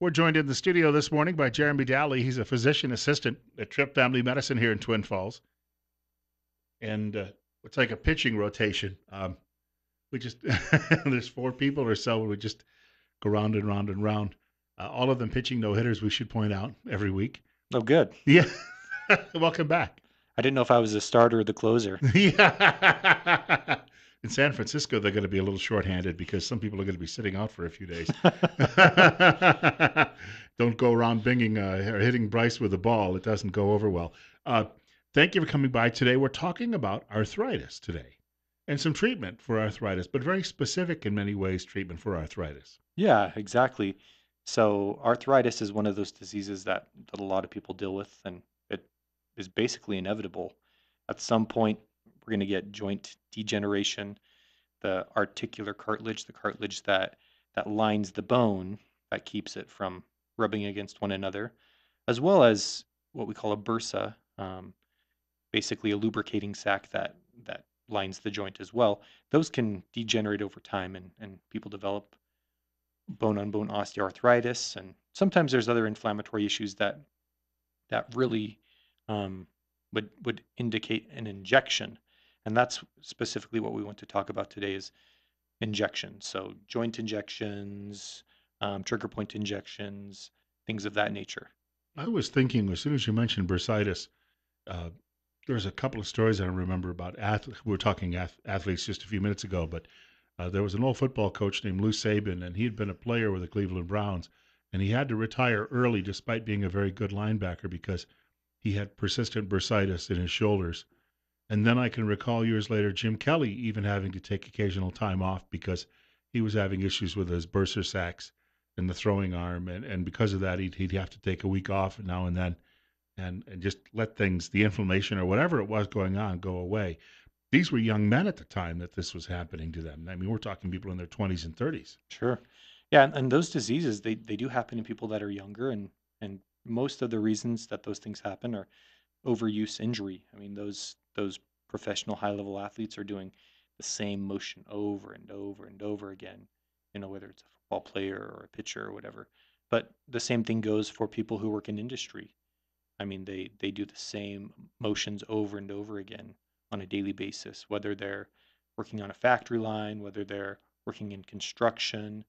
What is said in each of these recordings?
We're joined in the studio this morning by Jeremy Daly. He's a physician assistant at Tripp Family Medicine here in Twin Falls. And it's like a pitching rotation. We just, there's four people or so. We just go round and round and round. All of them pitching no hitters, we should point out, every week. Oh, good. Yeah. Welcome back. I didn't know if I was the starter or the closer. Yeah. In San Francisco, they're going to be a little shorthanded because some people are going to be sitting out for a few days. Don't go around binging or hitting Bryce with a ball. It doesn't go over well. Uh, Thank you for coming by today. We're talking about arthritis today and some treatment for arthritis, but very specific in many ways treatment for arthritis. Yeah, exactly. So arthritis is one of those diseases that a lot of people deal with, and it is basically inevitable. At some point, we're going to get joint degeneration, the articular cartilage, the cartilage that lines the bone that keeps it from rubbing against one another, as well as what we call a bursa, basically a lubricating sac that lines the joint as well. Those can degenerate over time, and people develop bone on bone osteoarthritis, and sometimes there's other inflammatory issues that really um, would indicate an injection, and that's specifically what we want to talk about today is injections. So joint injections, trigger point injections, things of that nature. I was thinking as soon as you mentioned bursitis, uh, there's a couple of stories I remember about athletes. We were talking athletes just a few minutes ago, but there was an old football coach named Lou Saban, and he had been a player with the Cleveland Browns, and he had to retire early despite being a very good linebacker because he had persistent bursitis in his shoulders. And then I can recall years later Jim Kelly even having to take occasional time off because he was having issues with his bursa sacs in the throwing arm, and because of that, he'd have to take a week off now and then and just let things, the inflammation or whatever it was going on, go away. These were young men at the time that this was happening to them. I mean, we're talking people in their 20s and 30s. Sure. Yeah, and those diseases they do happen in people that are younger, and most of the reasons that those things happen are overuse injury. I mean, those professional high level athletes are doing the same motion over and over and over again, whether it's a football player or a pitcher or whatever. But the same thing goes for people who work in industry. I mean, they do the same motions over and over again on a daily basis, whether they're working on a factory line, whether they're working in construction.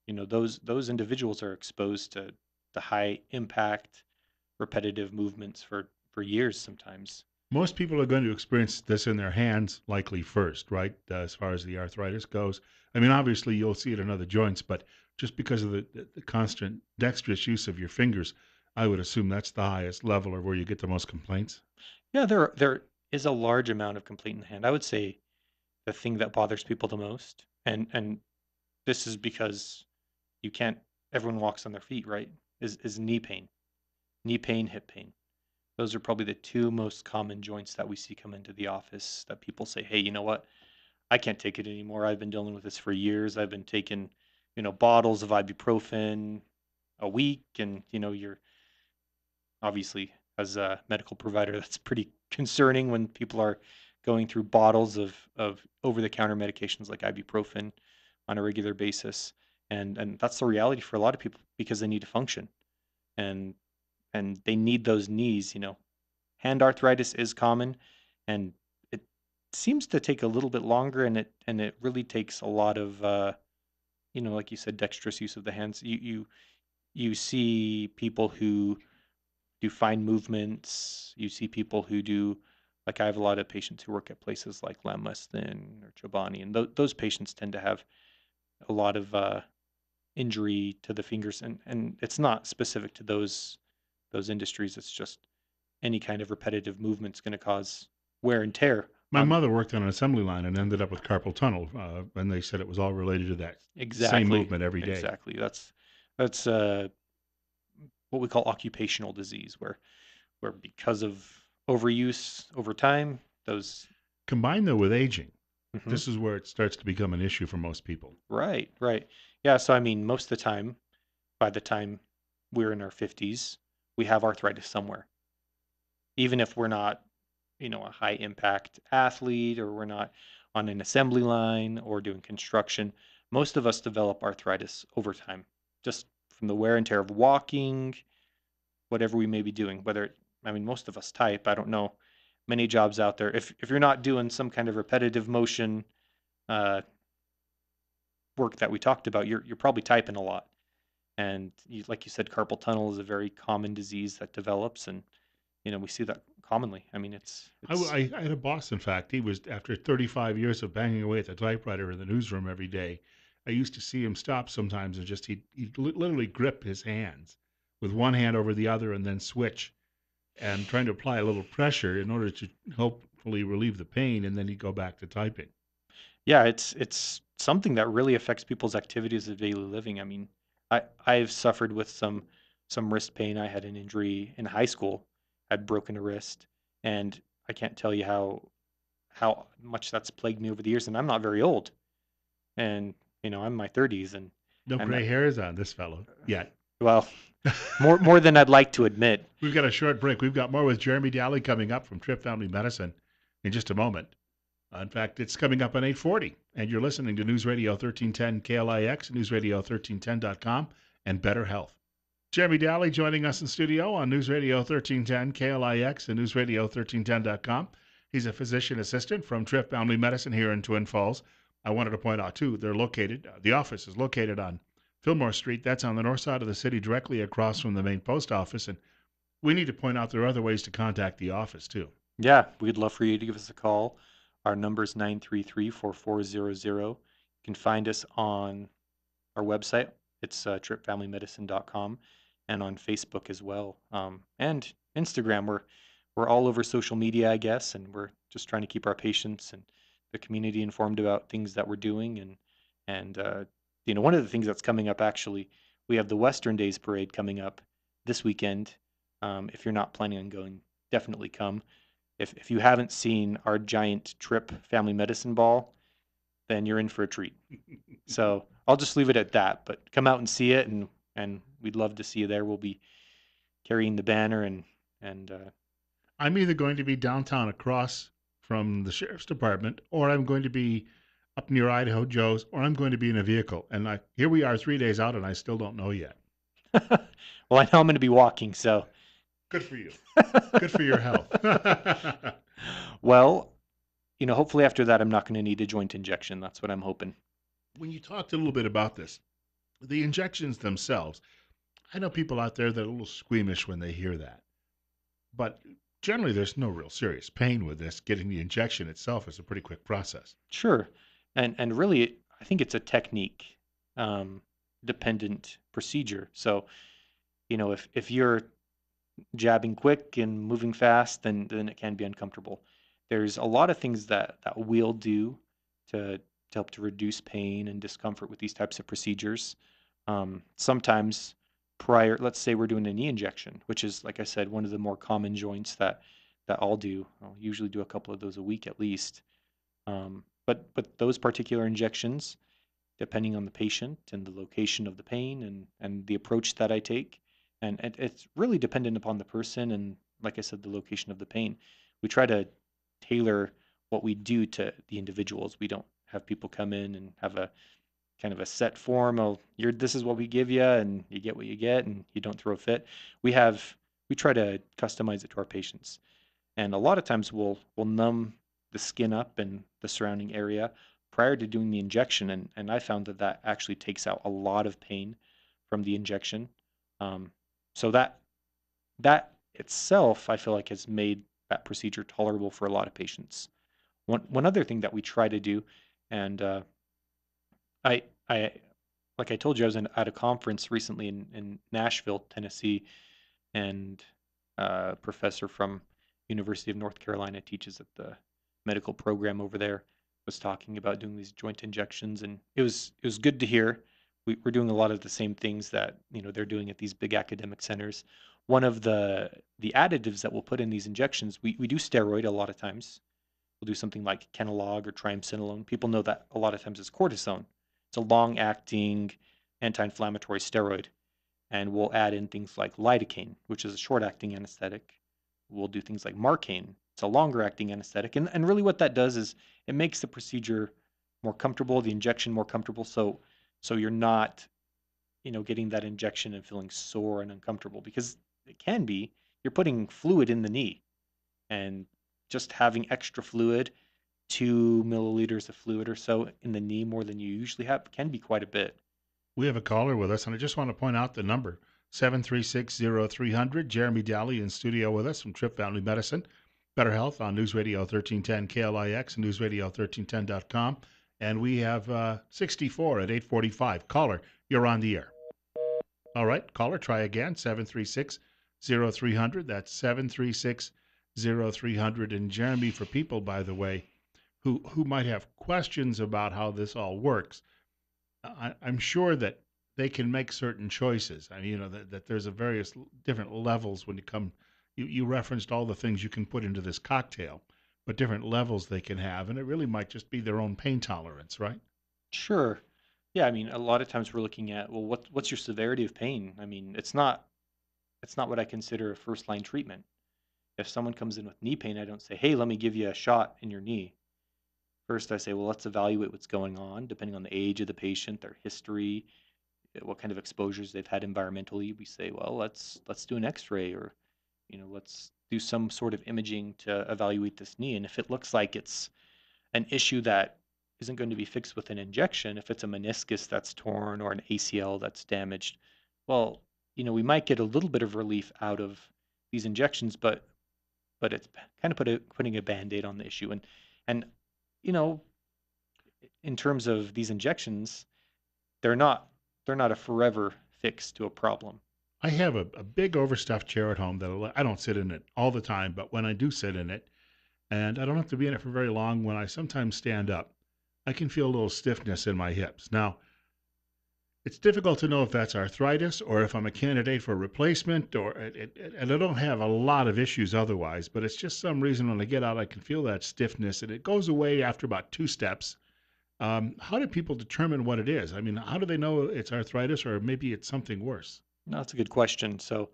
Those individuals are exposed to the high impact, repetitive movements for years sometimes. Most people are going to experience this in their hands likely first, right? As far as the arthritis goes. I mean, obviously, you'll see it in other joints, but just because of the constant dexterous use of your fingers, I would assume that's the highest level or where you get the most complaints. Yeah, there is a large amount of complete in the hand. I would say the thing that bothers people the most, and this is because you can't everyone walks on their feet, right? Is knee pain, hip pain. Those are probably the two most common joints that we see come into the office that people say, "Hey, you know what? I can't take it anymore. I've been dealing with this for years. I've been taking, bottles of ibuprofen a week, and you're obviously as a medical provider, that's pretty concerning when people are going through bottles of over-the-counter medications like ibuprofen on a regular basis, and that's the reality for a lot of people because they need to function, and they need those knees. Hand arthritis is common, and it seems to take a little bit longer, and it really takes a lot of like you said, dexterous use of the hands. You see people who do fine movements. You see people who do, like I have a lot of patients who work at places like Lamb Weston or Chobani, and those patients tend to have a lot of injury to the fingers, and it's not specific to those industries. It's just any kind of repetitive movement is going to cause wear and tear My on mother worked on an assembly line and ended up with carpal tunnel, and they said it was all related to that same exactly movement every day. exactly. That's what we call occupational disease, where because of overuse over time, those. Combined though with aging, Mhm. this is where it starts to become an issue for most people. Right, right. Yeah, so I mean, most of the time, by the time we're in our 50s, we have arthritis somewhere. Even if we're not, a high impact athlete or we're not on an assembly line or doing construction, most of us develop arthritis over time, just from the wear and tear of walking, whatever we may be doing. I mean, most of us type. I don't know many jobs out there. If you're not doing some kind of repetitive motion uh, work that we talked about, you're probably typing a lot. And like you said, carpal tunnel is a very common disease that develops, and we see that commonly. I mean, it's I had a boss, in fact. He was, after 35 years of banging away at the typewriter in the newsroom every day, I used to see him stop sometimes and just, he'd literally grip his hands with one hand over the other and then switch and trying to apply a little pressure in order to hopefully relieve the pain. And then he'd go back to typing. yeah, it's something that really affects people's activities of daily living. I mean, I've suffered with some wrist pain. I had an injury in high school. I'd broken a wrist, and I can't tell you how much that's plagued me over the years. And I'm not very old, and I'm in my 30s, No and gray hairs on this fellow yet. well, more than I'd like to admit. We've got a short break. We've got more with Jeremy Daly coming up from Tripp Family Medicine in just a moment. In fact, it's coming up on 8:40, and you're listening to News Radio 1310 KLIX, newsradio1310.com, and Better Health. Jeremy Daly joining us in studio on News Radio 1310 KLIX and newsradio1310.com. He's a physician assistant from Tripp Family Medicine here in Twin Falls. I wanted to point out, too, the office is located on Fillmore Street. That's on the north side of the city, directly across from the main post office. And we need to point out there are other ways to contact the office, too. Yeah, we'd love for you to give us a call. Our number is 933-4400. You can find us on our website. It's trippfamilymedicine.com, and on Facebook as well. And Instagram. We're all over social media, I guess, and we're just trying to keep our patients and the community informed about things that we're doing. And one of the things that's coming up, actually, we have the Western Days Parade coming up this weekend. If you're not planning on going, definitely come. If you haven't seen our giant Tripp Family Medicine ball, then you're in for a treat. So I'll just leave it at that. But come out and see it, and we'd love to see you there. We'll be carrying the banner and I'm either going to be downtown across from the sheriff's department, or I'm going to be up near Idaho Joe's, or I'm going to be in a vehicle. And here we are 3 days out, and I still don't know yet. well, I know I'm going to be walking, so Good for you. Good for your health. well, hopefully after that, I'm not going to need a joint injection. That's what I'm hoping. When you talked a little bit about this, the injections themselves, I know people out there that are a little squeamish when they hear that. But generally, there's no real serious pain with this. Getting the injection itself is a pretty quick process. Sure, and really, I think it's a technique dependent procedure. So, if you're jabbing quick and moving fast, then it can be uncomfortable. There's a lot of things that we'll do to help to reduce pain and discomfort with these types of procedures. Sometimes let's say we're doing a knee injection, which is, like I said, one of the more common joints that I'll do. I'll usually do a couple of those a week at least. But those particular injections, depending on the patient and the location of the pain and the approach that I take, and it's really dependent upon the person and, like I said, the location of the pain. We try to tailor what we do to the individuals. We don't have people come in and have a kind of a set form of this is what we give you and you get what you get and you don't throw a fit. We try to customize it to our patients. And a lot of times we'll numb the skin up and the surrounding area prior to doing the injection, and I found that actually takes out a lot of pain from the injection. So that itself, I feel like, has made that procedure tolerable for a lot of patients. One other thing that we try to do, and I like I told you, I was at a conference recently in Nashville, Tennessee, and a professor from University of North Carolina teaches at the medical program over there, was talking about doing these joint injections, and it was good to hear. We're doing a lot of the same things that they're doing at these big academic centers. One of the additives that we'll put in these injections, we do steroid a lot of times. We'll do something like Kenalog or triamcinolone. People know that a lot of times it's cortisone. It's a long-acting anti-inflammatory steroid. And we'll add in things like lidocaine, which is a short-acting anesthetic. We'll do things like Marcaine. It's a longer-acting anesthetic. And really what that does is it makes the procedure more comfortable, the injection more comfortable, so you're not getting that injection and feeling sore and uncomfortable because it can be you're putting fluid in the knee and just having extra fluid, 2 milliliters of fluid or so in the knee more than you usually have can be quite a bit. We have a caller with us, and I just want to point out the number 7360300. Jeremy Daly in studio with us from Tripp Family Medicine. Better Health on News Radio 1310 KLIX and News Radio 1310.com. And we have 64 at 845. Caller, you're on the air. All right, caller, try again 7360300. That's 7360300. And Jeremy, for people, by the way, who might have questions about how this all works, I'm sure that they can make certain choices. I mean, that there's a various different levels when you come. You referenced all the things you can put into this cocktail, but different levels they can have, and it really might just be their own pain tolerance, right? Sure. Yeah, I mean, a lot of times we're looking at, well, what's your severity of pain? I mean, it's not what I consider a first line treatment. If someone comes in with knee pain, I don't say, "Hey, let me give you a shot in your knee." First, I say, "Well, let's evaluate what's going on, depending on the age of the patient, their history, what kind of exposures they've had environmentally." We say, "Well, let's do an X-ray, or let's do some sort of imaging to evaluate this knee." And if it looks like it's an issue that isn't going to be fixed with an injection, if it's a meniscus that's torn or an ACL that's damaged, well, we might get a little bit of relief out of these injections, but it's kind of putting a band-aid on the issue. And you know, in terms of these injections, they're not they're not a forever fix to a problem. I have a big overstuffed chair at home that I don't sit in it all the time, but when I do sit in it, and I don't have to be in it for very long, when I sometimes stand up, I can feel a little stiffness in my hips. Now, it's difficult to know if that's arthritis or if I'm a candidate for replacement, and I don't have a lot of issues otherwise, but it's just some reason when I get out, I can feel that stiffness, and it goes away after about two steps. How do people determine what it is? I mean, how do they know it's arthritis or maybe it's something worse? No, that's a good question. So,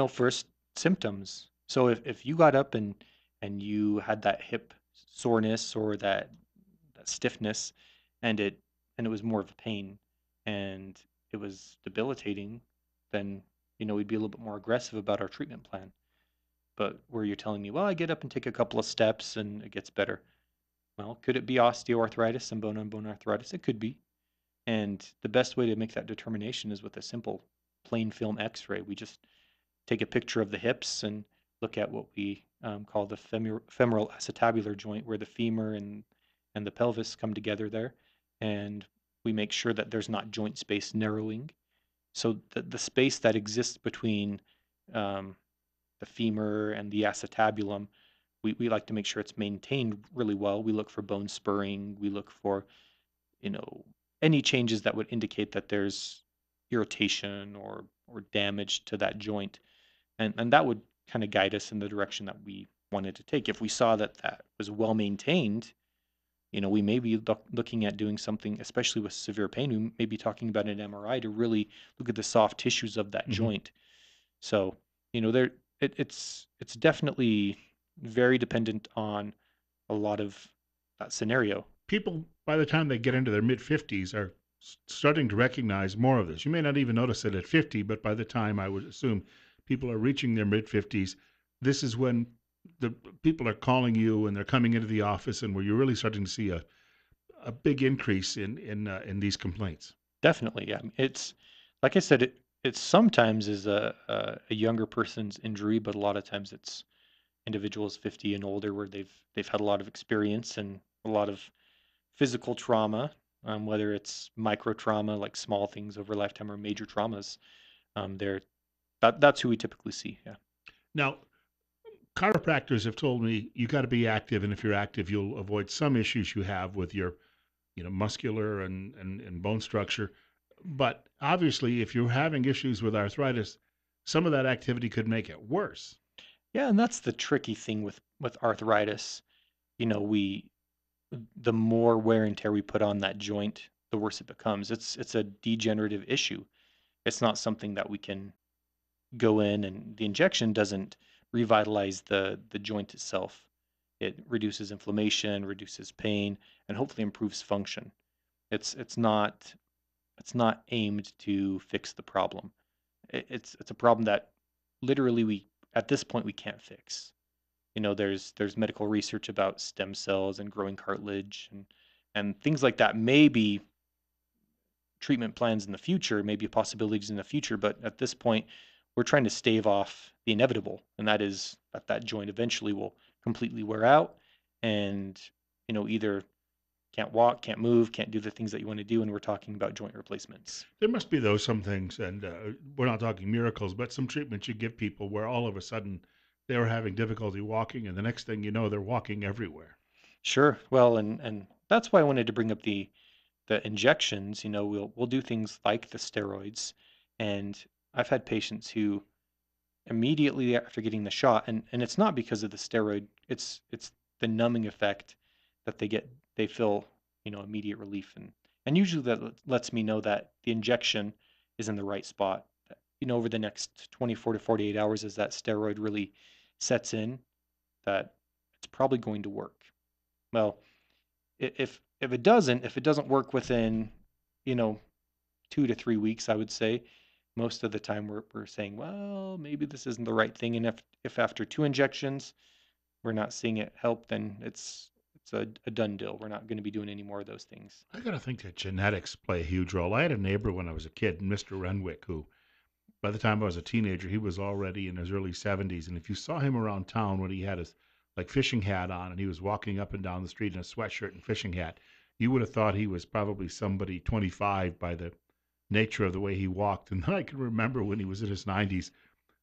first symptoms. So if you got up and you had that hip soreness or that stiffness, and it was more of a pain, and it was debilitating, then we'd be a little bit more aggressive about our treatment plan. But where you're telling me, well, I get up and take a couple of steps and it gets better. Well, could it be osteoarthritis and bone-on-bone arthritis? It could be. And the best way to make that determination is with a simple plain film X-ray. We just take a picture of the hips and look at what we call the femoral acetabular joint, where the femur and the pelvis come together there, and we make sure that there's not joint space narrowing. So the space that exists between um, the femur and the acetabulum, we like to make sure it's maintained really well. We look for bone spurring. We look for you know, any changes that would indicate that there's irritation or damage to that joint, and that would kind of guide us in the direction that we wanted to take. If we saw that that was well maintained, we may be looking at doing something, especially with severe pain. We may be talking about an MRI to really look at the soft tissues of that Hmm. joint. So, there it's definitely very dependent on a lot of that scenario. People, by the time they get into their mid 50s, are starting to recognize more of this. You may not even notice it at 50, but by the time I would assume people are reaching their mid 50s, this is when the people are calling you and they're coming into the office, and where you're really starting to see a big increase in these complaints. Definitely, yeah. It's like I said, it sometimes is a younger person's injury, but a lot of times it's individuals 50 and older where they've had a lot of experience and a lot of physical trauma, whether it's micro trauma like small things over a lifetime or major traumas. They're that's who we typically see. Yeah, Now, chiropractors have told me you got to be active, and if you're active, you'll avoid some issues you have with your muscular and bone structure. But obviously, if you're having issues with arthritis, some of that activity could make it worse. yeah, and that's the tricky thing with arthritis. We the more wear and tear we put on that joint, the worse it becomes. It's a degenerative issue. It's not something that we can go in, and the injection doesn't revitalize the joint itself. It reduces inflammation, reduces pain, and hopefully improves function. It's not. It's not aimed to fix the problem. It's a problem that literally we at this point we can't fix. There's medical research about stem cells and growing cartilage and things like that. Maybe treatment plans in the future, maybe possibilities in the future, but at this point, we're trying to stave off the inevitable, and that is that that joint eventually will completely wear out, and either can't walk, can't move, can't do the things that you want to do, and we're talking about joint replacements. There must be those some things, and we're not talking miracles, but some treatments you give people where all of a sudden they were having difficulty walking, and the next thing you know, they're walking everywhere. Sure. Well, and that's why I wanted to bring up the injections. We'll do things like the steroids, and I've had patients who immediately after getting the shot, and it's not because of the steroid, it's the numbing effect that they feel, immediate relief, and usually that lets me know that the injection is in the right spot. Over the next 24 to 48 hours as that steroid really sets in, that it's probably going to work. Well, if it doesn't work within, you know, 2 to 3 weeks, I would say. Most of the time, we're saying, well, maybe this isn't the right thing. And if after two injections we're not seeing it help, then it's a done deal. We're not going to be doing any more of those things. I got to think that genetics play a huge role. I had a neighbor when I was a kid, Mr. Renwick, who by the time I was a teenager, he was already in his early 70s. And if you saw him around town when he had his like fishing hat on and he was walking up and down the street in a sweatshirt and fishing hat, you would have thought he was probably somebody 25 by the nature of the way he walked. And then I can remember when he was in his 90s,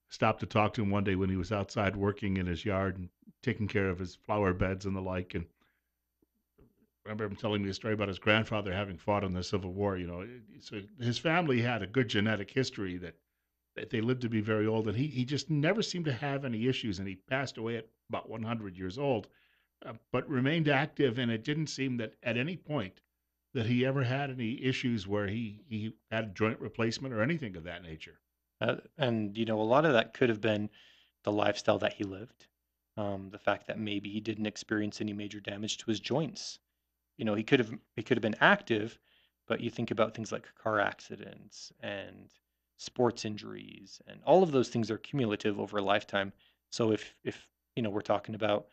stopped to talk to him one day when he was outside working in his yard and taking care of his flower beds and the like. And I remember him telling me a story about his grandfather having fought in the Civil War. So his family had a good genetic history that they lived to be very old, and he just never seemed to have any issues, and he passed away at about 100 years old, but remained active, and it didn't seem that at any point that he ever had any issues where he had joint replacement or anything of that nature. And a lot of that could have been the lifestyle that he lived, the fact that maybe he didn't experience any major damage to his joints. He could have been active, but you think about things like car accidents and sports injuries, and all of those things are cumulative over a lifetime. So if we're talking about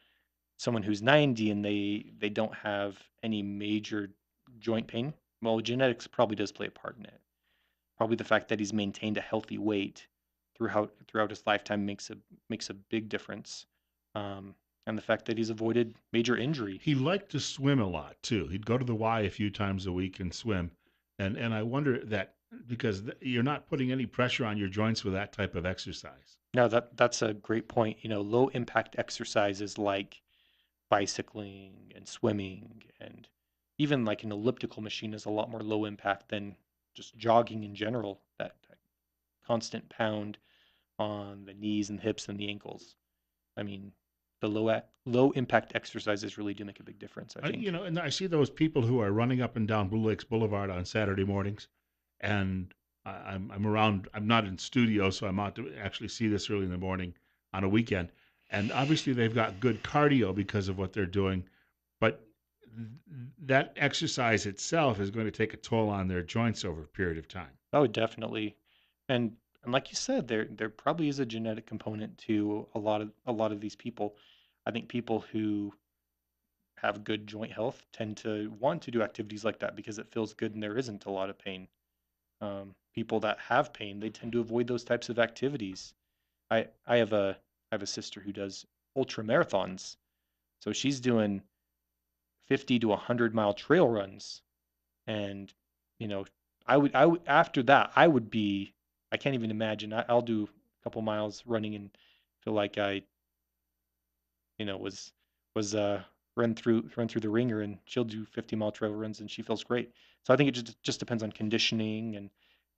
someone who's 90 and they don't have any major joint pain, well, genetics probably does play a part in it. Probably the fact that he's maintained a healthy weight throughout his lifetime makes a big difference. And the fact that he's avoided major injury. He liked to swim a lot too. He'd go to the Y a few times a week and swim, and I wonder that because you're not putting any pressure on your joints with that type of exercise. No, that's a great point. Low impact exercises like bicycling and swimming and even like an elliptical machine is a lot more low impact than just jogging in general. That constant pound on the knees and hips and the ankles. I mean, the low impact exercises really do make a big difference, I think. And I see those people who are running up and down Blue Lakes Boulevard on Saturday mornings, and I'm around. I'm not in studio, so I'm out to actually see this early in the morning on a weekend. And obviously, they've got good cardio because of what they're doing, but that exercise itself is going to take a toll on their joints over a period of time. Oh, definitely. And like you said, there probably is a genetic component to a lot of these people. I think people who have good joint health tend to want to do activities like that because it feels good and there isn't a lot of pain. People that have pain, they tend to avoid those types of activities. I have a sister who does ultra marathons, so she's doing 50 to 100 mile trail runs, and you know, I would after that I would be I can't even imagine. I'll do a couple miles running and feel like I was run through the ringer, and she'll do 50-mile trail runs and she feels great. So I think it just depends on conditioning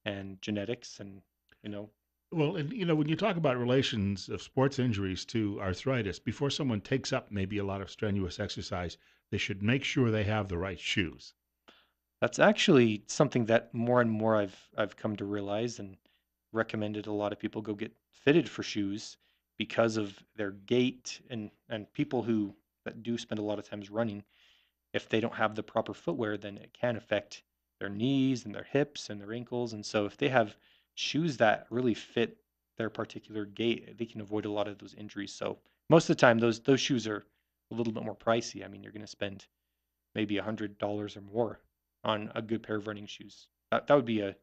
and genetics and you know Well, and when you talk about relations of sports injuries to arthritis, before someone takes up maybe a lot of strenuous exercise, they should make sure they have the right shoes. that's actually something that more and more I've come to realize and recommended a lot of people go get fitted for shoes because of their gait and people who that do spend a lot of times running, if they don't have the proper footwear, then it can affect their knees and their hips and their ankles. And so if they have shoes that really fit their particular gait, they can avoid a lot of those injuries. So most of the time, those shoes are a little bit more pricey. I mean, you're going to spend maybe $100 or more on a good pair of running shoes. That would be a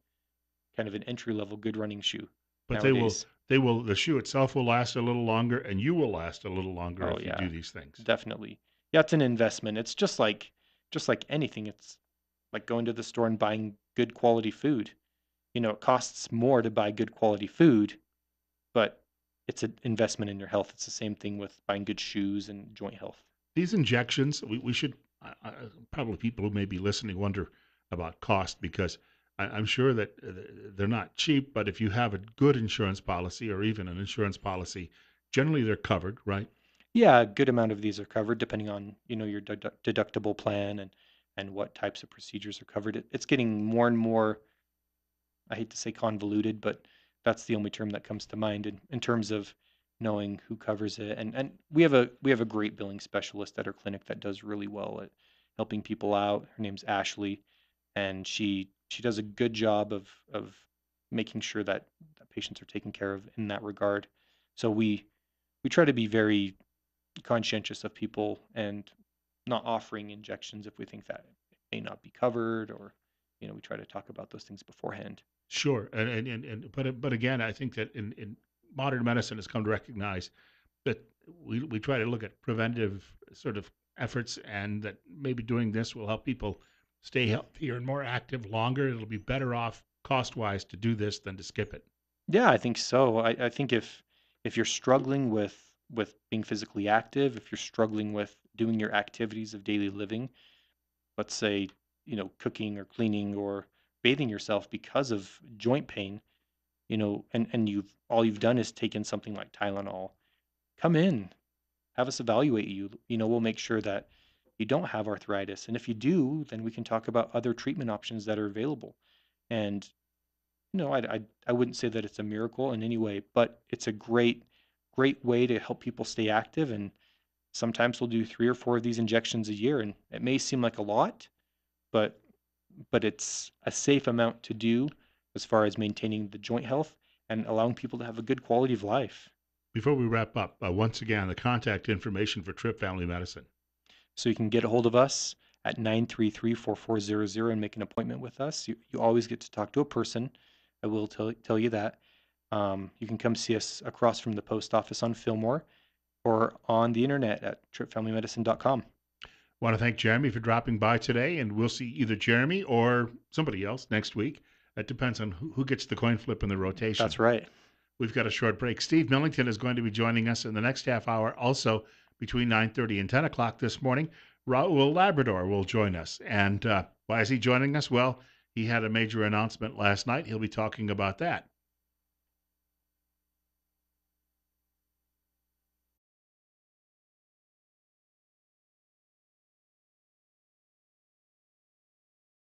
kind of an entry level good running shoe But nowadays. the shoe itself will last a little longer, and you will last a little longer Oh if you yeah, do these things. definitely. Yeah, it's an investment. It's just like anything. It's like going to the store and buying good quality food. It costs more to buy good quality food, but it's an investment in your health. It's the same thing with buying good shoes and joint health. These injections, we should probably people who may be listening wonder about cost because I'm sure that they're not cheap, but if you have a good insurance policy or even an insurance policy, generally they're covered, right? Yeah, a good amount of these are covered depending on, your deductible plan and what types of procedures are covered. It's getting more and more, I hate to say convoluted, but that's the only term that comes to mind in terms of knowing who covers it. And we have a great billing specialist at our clinic that does really well at helping people out. Her name's Ashley, and she does a good job of making sure that patients are taken care of in that regard. So we try to be very conscientious of people and not offering injections if we think that it may not be covered, or we try to talk about those things beforehand. Sure, and but again, I think that in modern medicine has come to recognize that we try to look at preventive sort of efforts, and that maybe doing this will help people stay healthier and more active longer. It'll be better off cost wise to do this than to skip it. Yeah, I think so. I think if you're struggling with being physically active, if you're struggling with doing your activities of daily living, let's say, cooking or cleaning or bathing yourself because of joint pain, and you've done is taken something like Tylenol, come in, have us evaluate you. We'll make sure that you don't have arthritis. And if you do, then we can talk about other treatment options that are available. And I wouldn't say that it's a miracle in any way, but it's a great way to help people stay active. And sometimes we'll do 3 or 4 of these injections a year, and it may seem like a lot, but it's a safe amount to do as far as maintaining the joint health and allowing people to have a good quality of life. Before we wrap up, once again, the contact information for Tripp Family Medicine. So you can get a hold of us at 933-4400 and make an appointment with us. You always get to talk to a person. I will tell you that. You can come see us across from the post office on Fillmore or on the internet at trippfamilymedicine.com. Want to thank Jeremy for dropping by today, and we'll see either Jeremy or somebody else next week. It depends on who gets the coin flip in the rotation. That's right. We've got a short break. Steve Millington is going to be joining us in the next half hour, also between 9:30 and 10 o'clock this morning. Raul Labrador will join us. And why is he joining us? Well, he had a major announcement last night. He'll be talking about that